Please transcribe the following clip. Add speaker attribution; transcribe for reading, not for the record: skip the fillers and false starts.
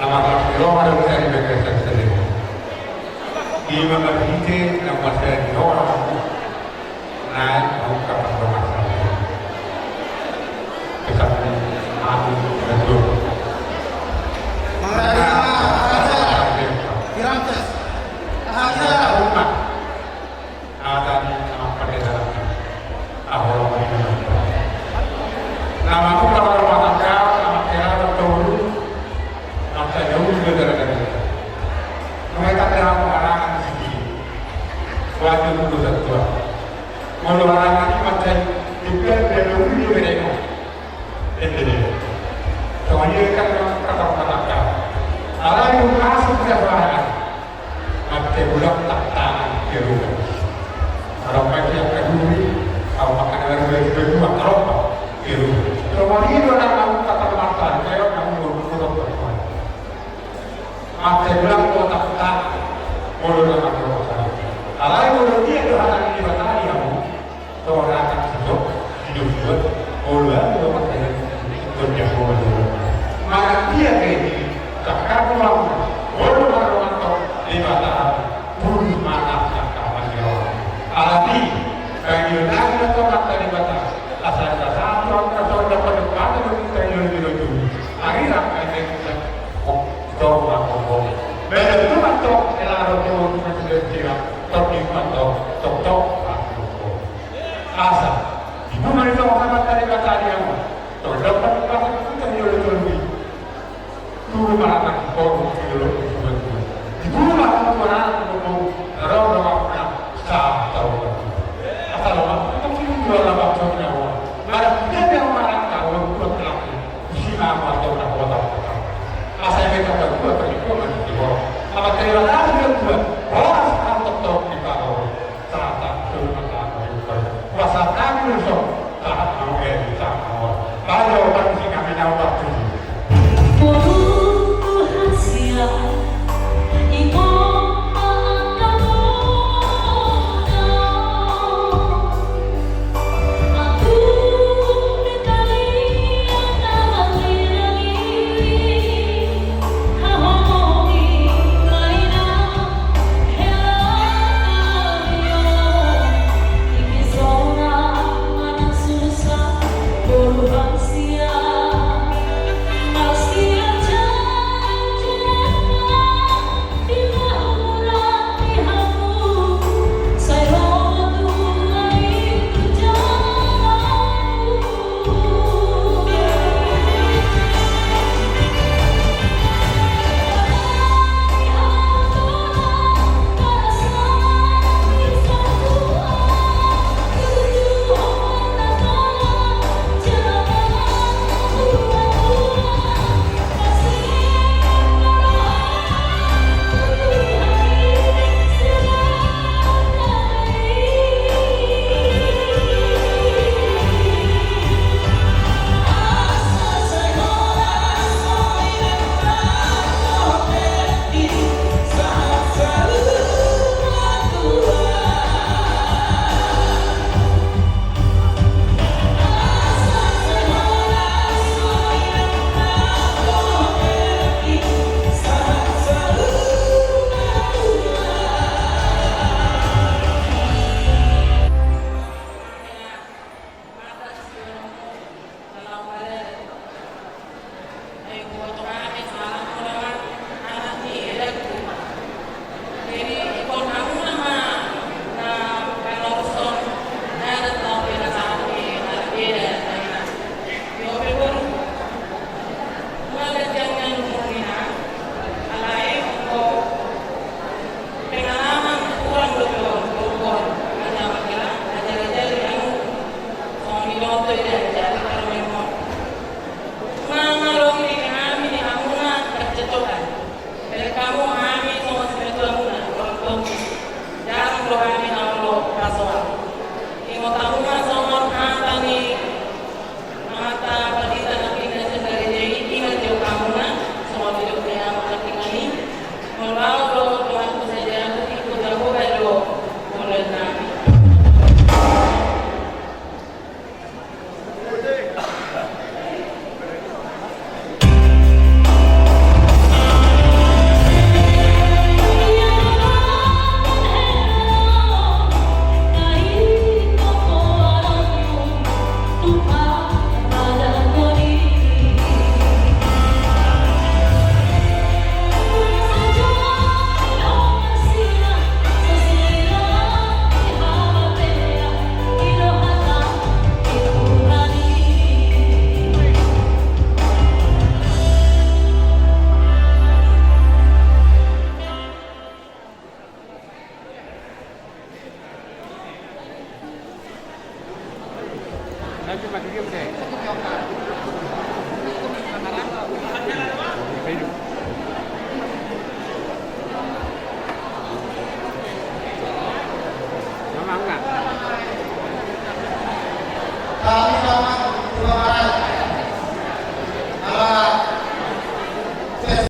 Speaker 1: Loro ada dari mereka sendiri. Di mana kita yang masih di orang naik mau kapan bermasalah. Tetapi aku betul.
Speaker 2: Irantes.
Speaker 1: Ada di apa di dalam awal nama aku kalau rumah tangga, nama kira betul. Masa jauh juga dari mereka dalam larangan sini wajib untuk satu mau larangan ini macam juga dari dulu mereka ini soalnya kan kata-kata ala itu masuk ke larangan macam bulan tak tangan ke rumah orang macam yang kedua kalau makan dari berdua kalau ke rumah itu orang kata-kata saya kamu berbuat Ate bilang kau tak tak, bodoh dalam kekuasaan. Alai bodoh dia tu hanya di batari kamu, tu orang akan hidup buat bodoh itu pakai kerja bodoh. Maka dia ini tak kamu mau bodoh orang tu di batari, pun mana tak kamu orang. Alati kayu nak tu pakai di batari, asal asal orang dapat depan itu kayu di luar. Akhirnya kayu kita Toma como pero tu mato el aeropuerto presidencial toki mato tok asa di mana itu orang kata kata dia to dapat kata kita ni oleh tuan tu mana ko dulu di mana orang mau orang apa sah tahu asal orang tu kita orang baca nyawa mara kita orang tahu tu kelak si nama atau apa asal mereka berdua berdua apa terima